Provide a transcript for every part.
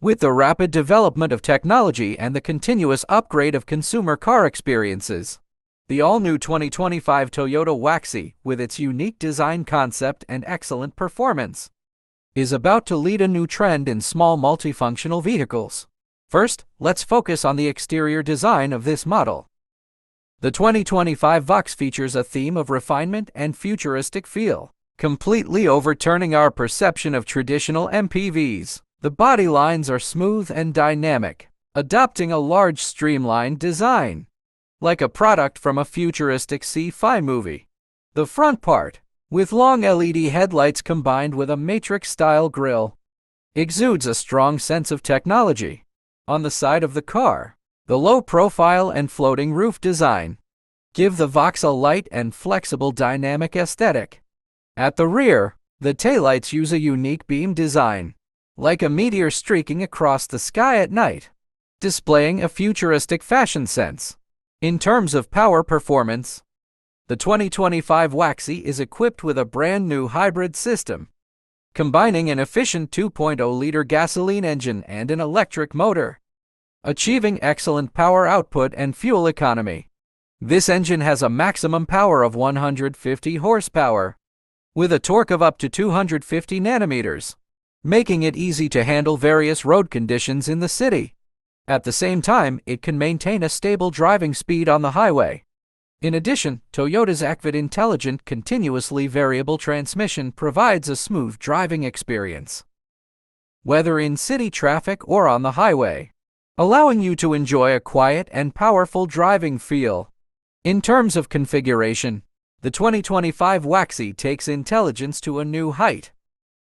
With the rapid development of technology and the continuous upgrade of consumer car experiences, the all-new 2025 Toyota Voxy, with its unique design concept and excellent performance, is about to lead a new trend in small multifunctional vehicles. First, let's focus on the exterior design of this model. The 2025 Vox features a theme of refinement and futuristic feel, completely overturning our perception of traditional MPVs. The body lines are smooth and dynamic, adopting a large streamlined design, like a product from a futuristic sci-fi movie. The front part, with long LED headlights combined with a matrix-style grille, exudes a strong sense of technology. On the side of the car, the low-profile and floating roof design give the Vox a light and flexible dynamic aesthetic. At the rear, the taillights use a unique beam design, like a meteor streaking across the sky at night, displaying a futuristic fashion sense. In terms of power performance, the 2025 Voxy is equipped with a brand new hybrid system, combining an efficient 2.0-liter gasoline engine and an electric motor, achieving excellent power output and fuel economy. This engine has a maximum power of 150 horsepower, with a torque of up to 250 nanometers, making it easy to handle various road conditions in the city. At the same time, it can maintain a stable driving speed on the highway. In addition, Toyota's Acvid intelligent continuously variable transmission provides a smooth driving experience, whether in city traffic or on the highway, allowing you to enjoy a quiet and powerful driving feel. In terms of configuration, the 2025 Voxy takes intelligence to a new height.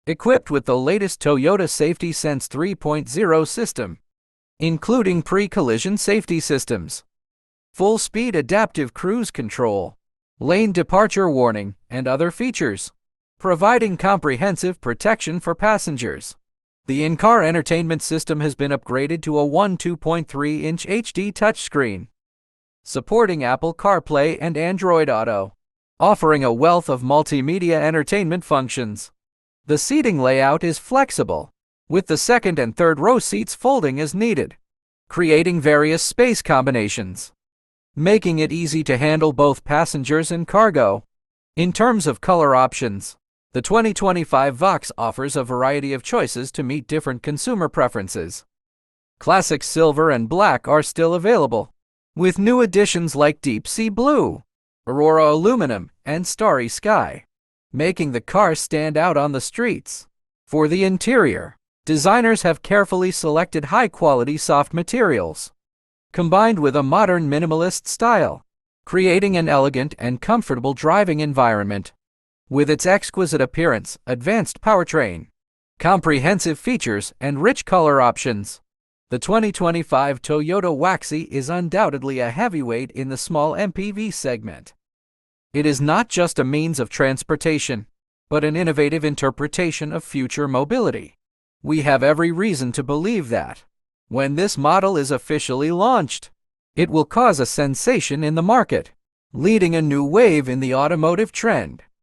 Equipped with the latest Toyota Safety Sense 3.0 system, including pre-collision safety systems, full-speed adaptive cruise control, lane departure warning, and other features, providing comprehensive protection for passengers. The in-car entertainment system has been upgraded to a 2.3-inch HD touchscreen, supporting Apple CarPlay and Android Auto, offering a wealth of multimedia entertainment functions. The seating layout is flexible, with the second and third row seats folding as needed, creating various space combinations, making it easy to handle both passengers and cargo. In terms of color options, the 2025 Vox offers a variety of choices to meet different consumer preferences. Classic silver and black are still available, with new additions like deep sea blue, aurora aluminum, and starry sky, making the car stand out on the streets. For the interior, designers have carefully selected high-quality soft materials, combined with a modern minimalist style, creating an elegant and comfortable driving environment. With its exquisite appearance, advanced powertrain, comprehensive features, and rich color options, the 2025 Toyota Voxy is undoubtedly a heavyweight in the small MPV segment. It is not just a means of transportation, but an innovative interpretation of future mobility. We have every reason to believe that, when this model is officially launched, it will cause a sensation in the market, leading a new wave in the automotive trend.